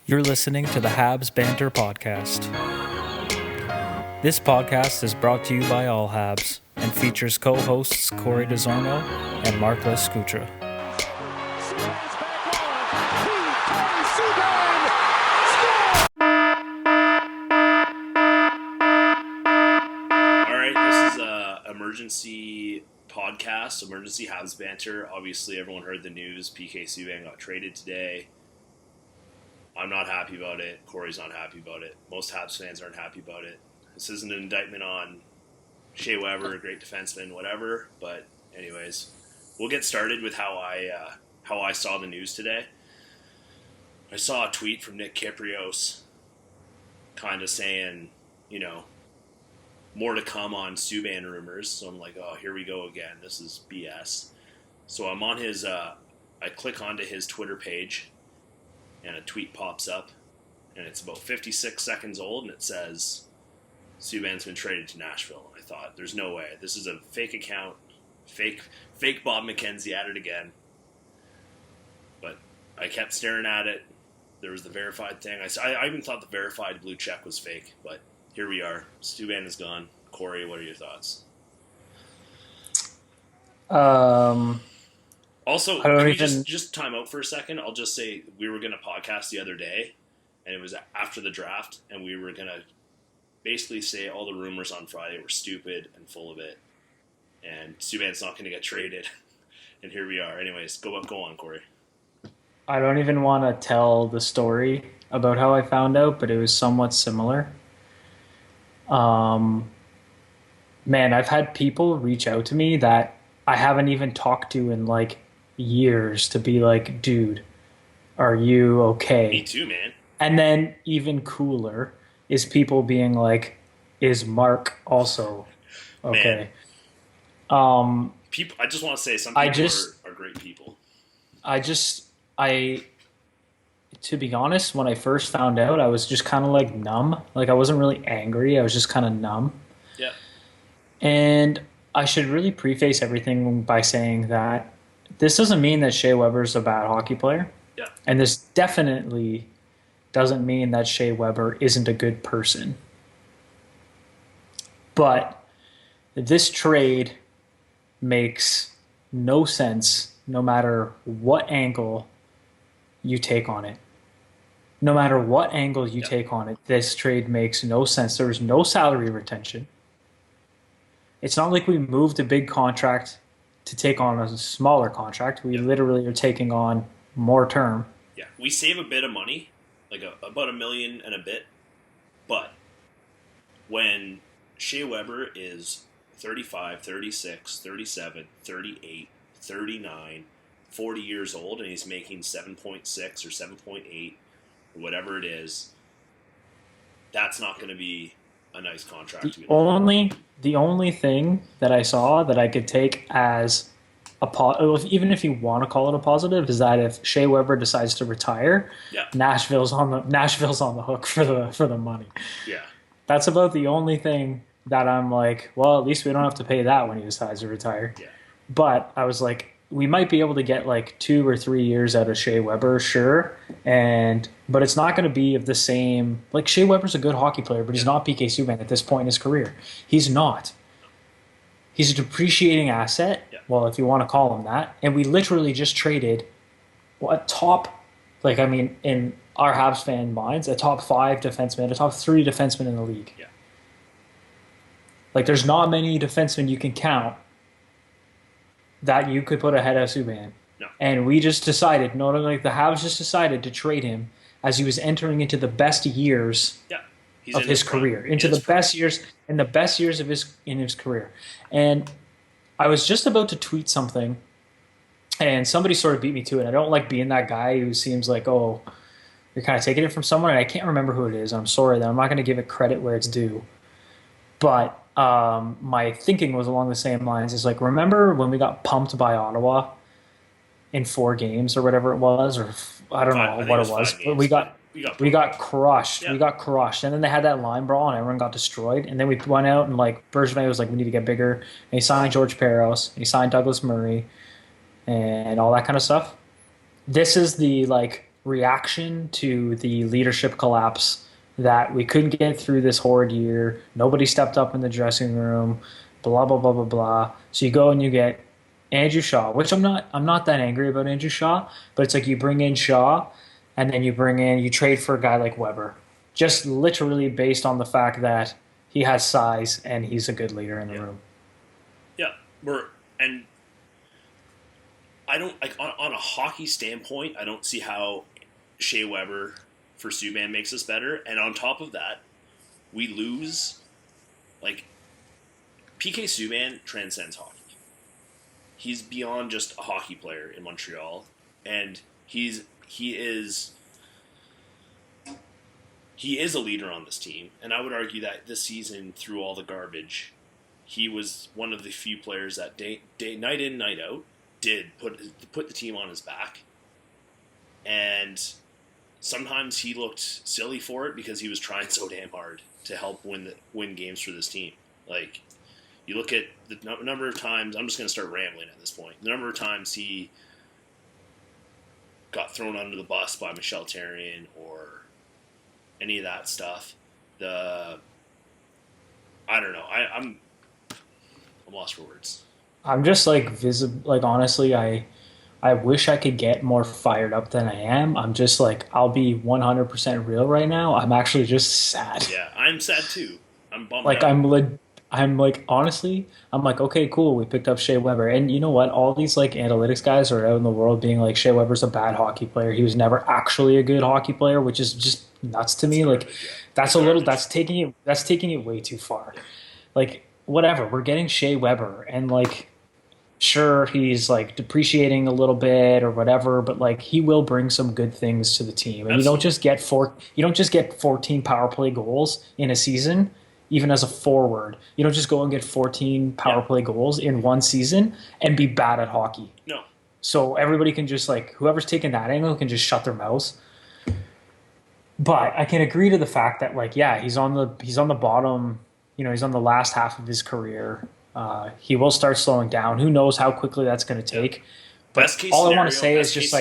You're listening to the Habs Banter podcast. This podcast is brought to you by all Habs and features co-hosts Cory and Marc Lescutra. All right, this is a emergency podcast, emergency Habs Banter. Obviously, everyone heard the news. PK Subban got traded today. I'm not happy about it. Cory's not happy about it. Most Habs fans aren't happy about it. This isn't an indictment on Shea Weber, a great defenseman, whatever. But anyways, we'll get started with how I saw the news today. I saw a tweet from Nick Kyprios kind of saying, more to come on Subban rumors. So I'm like, oh, here we go again. This is BS. So I'm on his, I click onto his Twitter page, and a tweet pops up, and it's about 56 seconds old, and it says, Subban's been traded to Nashville. And I thought, there's no way. This is a fake account. Fake Bob McKenzie at it again. But I kept staring at it. There was the verified thing. I even thought the verified blue check was fake, but here we are. Subban is gone. Cory, what are your thoughts? Also, can we just time out for a second? I'll just say we were going to podcast the other day, and it was after the draft, and we were going to basically say all the rumors on Friday were stupid and full of it, and Subban's not going to get traded, and here we are. Anyways, go on, Cory. I don't even want to tell the story about how I found out, but it was somewhat similar. Man, I've had people reach out to me that I haven't even talked to in like years to be like, dude, are you okay? Me too, man. And then even cooler is people being like, is Marc also okay? People, I just want to say some people are great people. To be honest, when I first found out, I was just kind of like numb. Like I wasn't really angry. I was just kind of numb. Yeah. And I should really preface everything by saying that this doesn't mean that Shea Weber's a bad hockey player. Yeah. And this definitely doesn't mean that Shea Weber isn't a good person. But this trade makes no sense no matter what angle you take on it. No matter what angle you take on it, this trade makes no sense. There was no salary retention. It's not like we moved a big contract to take on a smaller contract. We literally are taking on more term. Yeah, we save a bit of money, like about $1 million and a bit. But when Shea Weber is 35, 36, 37, 38, 39, 40 years old, and he's making 7.6 or 7.8 or whatever it is, that's not going to be a nice contract. The only thing that I saw that I could take as even if you want to call it a positive, is that if Shea Weber decides to retire, Nashville's on the hook for the money. Yeah, that's about the only thing that I'm like, well, at least we don't have to pay that when he decides to retire. Yeah, but I was like, we might be able to get like 2 or 3 years out of Shea Weber, sure, but it's not going to be of the same. Like Shea Weber's a good hockey player, but he's not PK Subban at this point in his career. He's not. He's a depreciating asset. Yeah. Well, if you want to call him that, and we literally just traded in our Habs fan minds, a top 5 defenseman, a top 3 defenseman in the league. Yeah. Like there's not many defensemen you can count that you could put ahead of Subban. No. And we just decided, the Habs just decided to trade him as he was entering into the best years of his career, into the best years of his career. And I was just about to tweet something, and somebody sort of beat me to it. I don't like being that guy who seems like, oh, you're kind of taking it from someone, and I can't remember who it is. I'm sorry that I'm not going to give it credit where it's due. But my thinking was along the same lines. It's like, remember when we got pumped by Ottawa in 4 games or whatever it was, or I don't know what it was, but we got crushed. Yeah. We got crushed, and then they had that line brawl, and everyone got destroyed. And then we went out and like Bergevin was like, we need to get bigger. And he signed George Peros, and he signed Douglas Murray, and all that kind of stuff. This is the like reaction to the leadership collapse that we couldn't get through this horrid year. Nobody stepped up in the dressing room, blah blah blah blah blah. So you go and you get Andrew Shaw, which I'm not that angry about Andrew Shaw, but it's like you bring in Shaw and then you trade for a guy like Weber. Just literally based on the fact that he has size and he's a good leader in the room. Yeah. And I don't like on a hockey standpoint, I don't see how Shea Weber for Subban makes us better. And on top of that, we lose like PK Subban transcends hockey. He's beyond just a hockey player in Montreal, and he is a leader on this team. And I would argue that this season, through all the garbage, he was one of the few players that night in, night out, did put the team on his back. And sometimes he looked silly for it because he was trying so damn hard to help win games for this team. Like, you look at the number of times, I'm just going to start rambling at this point, the number of times he got thrown under the bus by Michel Therrien or any of that stuff. I don't know. I'm lost for words. I'm just like honestly, I wish I could get more fired up than I am. I'm just like, I'll be 100% real right now. I'm actually just sad. Yeah, I'm sad too. I'm bummed like out. I'm like, honestly, I'm like, okay, cool, we picked up Shea Weber. And you know what? All these like analytics guys are out in the world being like, Shea Weber's a bad hockey player. He was never actually a good hockey player, which is just nuts to me. Like, that's taking it way too far. Yeah. Like, whatever, we're getting Shea Weber, and like, sure, he's like depreciating a little bit or whatever, but like, he will bring some good things to the team. And you don't just get 14 power play goals in a season. Even as a forward, you don't just go and get 14 power play goals in one season and be bad at hockey. No. So everybody can just like, whoever's taking that angle can just shut their mouths. But I can agree to the fact that like, yeah, he's on the bottom. He's on the last half of his career. He will start slowing down. Who knows how quickly that's going to take? But all I want to say is just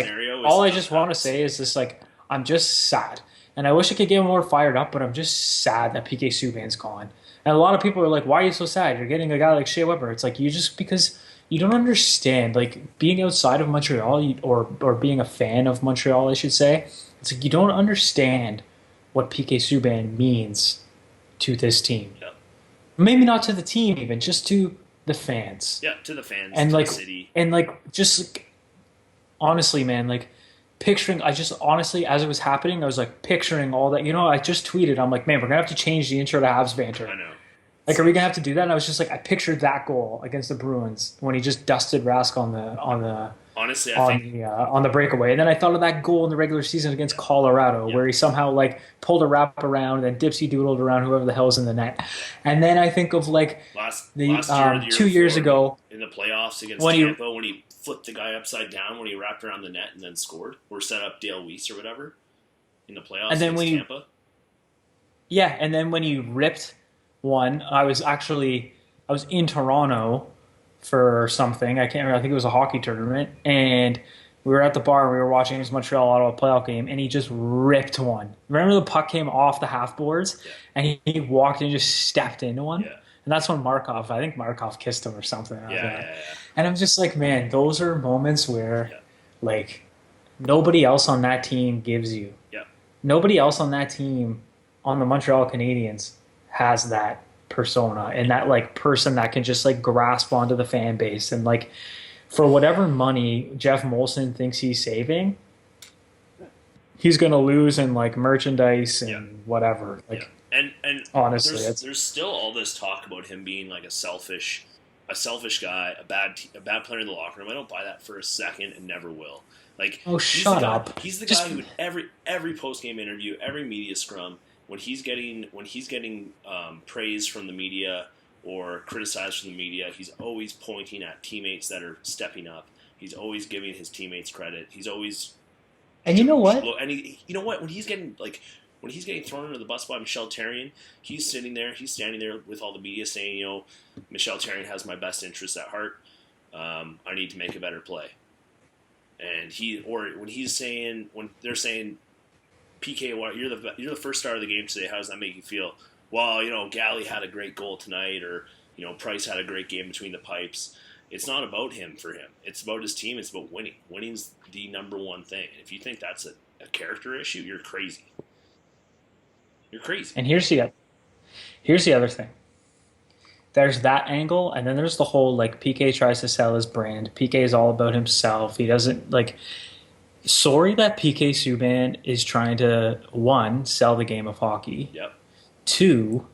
like, I'm just sad. And I wish I could get more fired up, but I'm just sad that PK Subban's gone. And a lot of people are like, why are you so sad? You're getting a guy like Shea Weber. It's like, because you don't understand, like, being outside of Montreal or being a fan of Montreal, I should say. It's like, you don't understand what PK Subban means to this team. Yeah. Maybe not to the team even, just to the fans. Yeah, to the fans, and to like, the city. And like, just like, honestly, man, like, as it was happening, I was like picturing all that. I just tweeted, I'm like, man, we're gonna have to change the intro to Habs Banter. I know. Like, are we gonna have to do that? And I was just like, I pictured that goal against the Bruins when he just dusted Rask on the breakaway. And then I thought of that goal in the regular season against Colorado, where he somehow like pulled a wrap around and dipsy doodled around whoever the hell's in the net. And then I think of like last year, 2 years ago in the playoffs against Tampa when he flipped the guy upside down when he wrapped around the net and then scored, or set up Dale Weiss or whatever in the playoffs and then against Tampa. Yeah, and then when he ripped one, I was in Toronto for something. I can't remember. I think it was a hockey tournament, and we were at the bar and we were watching his Montreal Ottawa playoff game, and he just ripped one. Remember, the puck came off the half boards, and he walked and just stepped into one. Yeah. And that's when I think Markov kissed him or something. Yeah. And I'm just like, man, those are moments where, like, nobody else on that team gives you. Yeah. Nobody else on that team, on the Montreal Canadiens, has that persona and that, like, person that can just, like, grasp onto the fan base. And, like, for whatever money Jeff Molson thinks he's saving, he's going to lose in, like, merchandise and whatever. Like. Yeah. And honestly, there's still all this talk about him being like a selfish guy, a bad player in the locker room. I don't buy that for a second, and never will. Like, shut up. He's the guy who every post game interview, every media scrum, when he's getting praise from the media or criticized from the media, he's always pointing at teammates that are stepping up. He's always giving his teammates credit. He's always. And you know what? And you know what? When he's getting thrown under the bus by Michel Therrien, he's standing there with all the media saying, Michel Therrien has my best interests at heart. I need to make a better play. and when they're saying, PK, you're the first star of the game today. How does that make you feel? Well, Galley had a great goal tonight, or Price had a great game between the pipes. It's not about him for him. It's about his team. It's about winning. Winning's the number one thing. And if you think that's a character issue, you're crazy. You're crazy. And here's the other thing. There's that angle, and then there's the whole PK tries to sell his brand. PK is all about himself. He doesn't Sorry that PK Subban is trying to, one, sell the game of hockey. Yep. Two,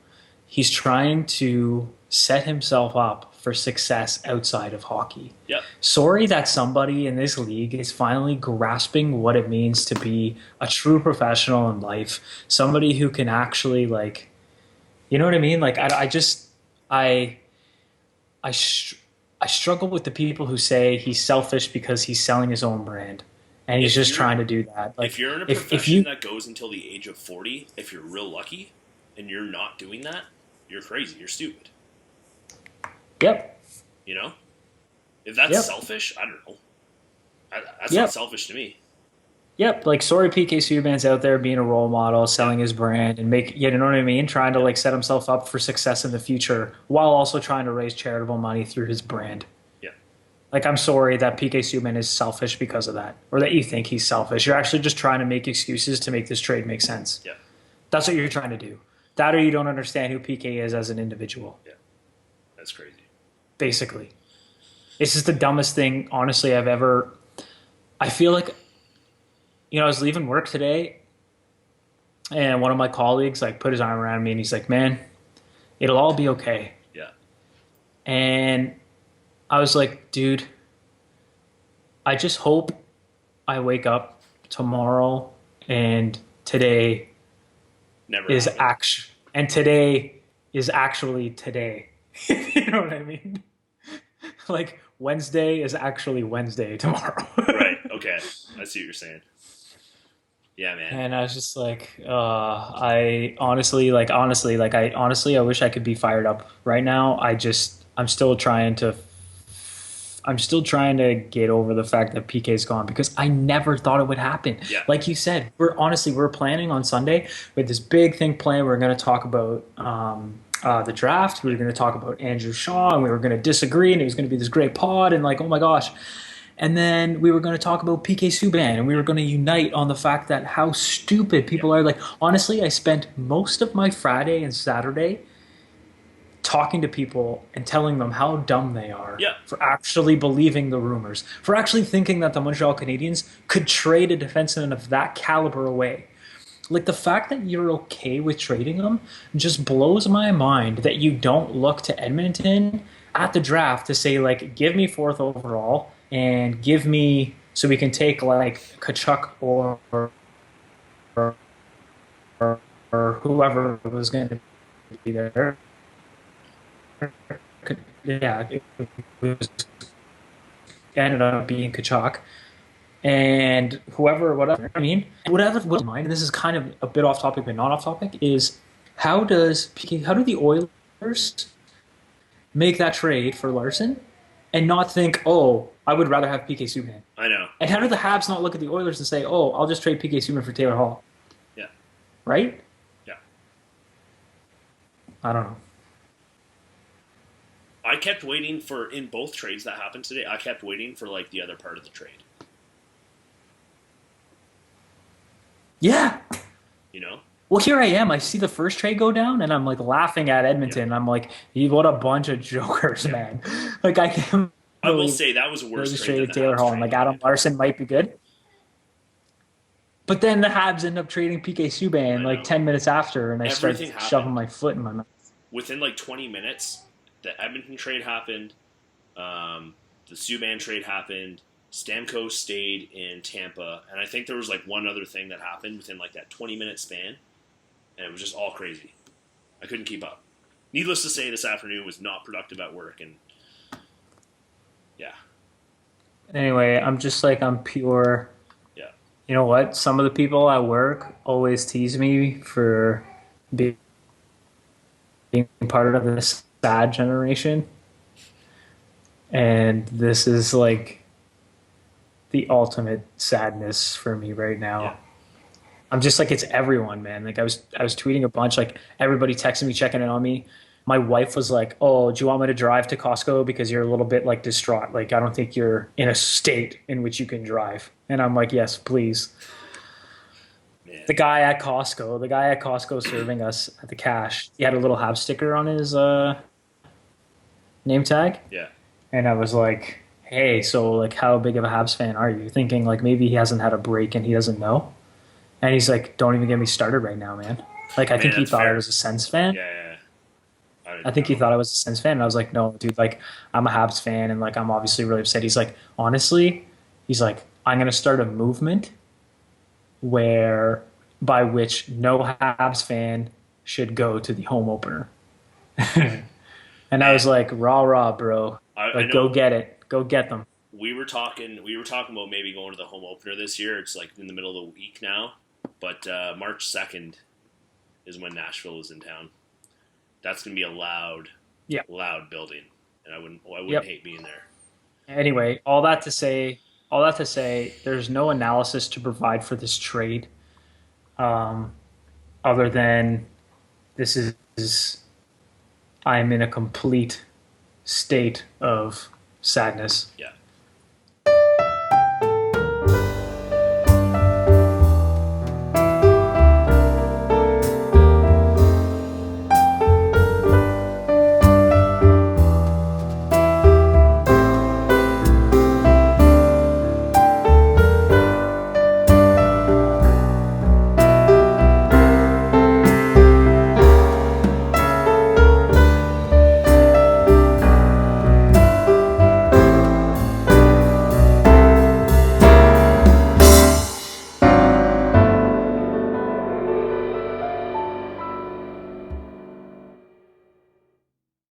he's trying to set himself up for success outside of hockey. Yep. Sorry that somebody in this league is finally grasping what it means to be a true professional in life. Somebody who can actually you know what I mean? I struggle with the people who say he's selfish because he's selling his own brand. And he's just trying to do that. If you're in a profession that goes until the age of 40, if you're real lucky, and you're not doing that, you're crazy. You're stupid. Yep. If that's selfish, I don't know. That's not selfish to me. Yep. Sorry, PK Subban's out there being a role model, selling his brand, and you know what I mean? Trying to set himself up for success in the future while also trying to raise charitable money through his brand. I'm sorry that PK Subban is selfish because of that, or that you think he's selfish. You're actually just trying to make excuses to make this trade make sense. Yeah. That's what you're trying to do. That, or you don't understand who PK is as an individual. Yeah. That's crazy. Basically. This is the dumbest thing, honestly, I've ever... I feel like, I was leaving work today, and one of my colleagues put his arm around me, and he's like, man, it'll all be okay. Yeah. And I was like, dude, I just hope I wake up tomorrow and today today is actually today. You know what I mean? Wednesday is actually Wednesday tomorrow. Right. Okay. I see what you're saying. Yeah, man. And I was just I honestly, I wish I could be fired up right now. I'm still trying to get over the fact that PK's gone, because I never thought it would happen. Yeah. Like you said, we're planning on Sunday with this big thing planned. We're going to talk about the draft. We were going to talk about Andrew Shaw, and we were going to disagree, and it was going to be this great pod, and oh my gosh. And then we were going to talk about PK Subban, and we were going to unite on the fact that how stupid people are. Honestly, I spent most of my Friday and Saturday talking to people and telling them how dumb they are for actually believing the rumors, for actually thinking that the Montreal Canadiens could trade a defenseman of that caliber away. The fact that you're okay with trading them just blows my mind, that you don't look to Edmonton at the draft to say, give me 4th overall and give me, so we can take Tkachuk or whoever was going to be there. Yeah, it ended up being Tkachuk and whatever. I mean, whatever. Mind, and this is kind of a bit off topic, but not off topic. Is how do the Oilers make that trade for Larson and not think, oh, I would rather have PK Subban? I know. And how do the Habs not look at the Oilers and say, oh, I'll just trade PK Subban for Taylor Hall? Yeah. Right. Yeah. I don't know. I kept waiting in both trades that happened today, I kept waiting for the other part of the trade. Yeah. Well, here I am. I see the first trade go down, and I'm laughing at Edmonton. Yeah. I'm what a bunch of jokers, man. I can't. I will say that was a worse trade than Taylor Hall. And Adam Larson might be good. But then the Habs end up trading PK Subban 10 minutes after, and I start shoving my foot in my mouth. Within 20 minutes, the Edmonton trade happened, the Subban trade happened, Stamkos stayed in Tampa, and I think there was one other thing that happened within that 20-minute span, and it was just all crazy. I couldn't keep up. Needless to say, this afternoon was not productive at work, and yeah. Anyway, I'm just I'm pure. Yeah. You know what? Some of the people at work always tease me for being part of this sad generation, and this is the ultimate sadness for me right now. Yeah. I'm just like, it's everyone, man. Like I was tweeting a bunch, like everybody texting me, checking in on me. My wife was like, "Oh, do you want me to drive to Costco because you're a little bit like distraught? Like I don't think you're in a state in which you can drive." And I'm like, "Yes, please." Man. The guy at Costco serving us at the cash, he had a little Habs sticker on his name tag. Yeah. And I was like, "Hey, so like how big of a Habs fan are you?" Thinking like maybe he hasn't had a break and he doesn't know. And he's like, "Don't even get me started right now, man." Like I think he thought I was a Sens fan. Yeah. I think he thought I was a Sens fan, and I was like, "No, dude, like I'm a Habs fan, and like I'm obviously really upset." He's like, "Honestly," he's like, "I'm gonna start a movement by which no Habs fan should go to the home opener." And I was like, "Rah rah, bro! Like go get it, go get them." We were talking about maybe going to the home opener this year. It's like in the middle of the week now, but March 2nd is when Nashville is in town. That's going to be a loud building, and I wouldn't hate being there. Anyway, all that to say, there's no analysis to provide for this trade, other than this is I'm in a complete state of sadness. Yeah.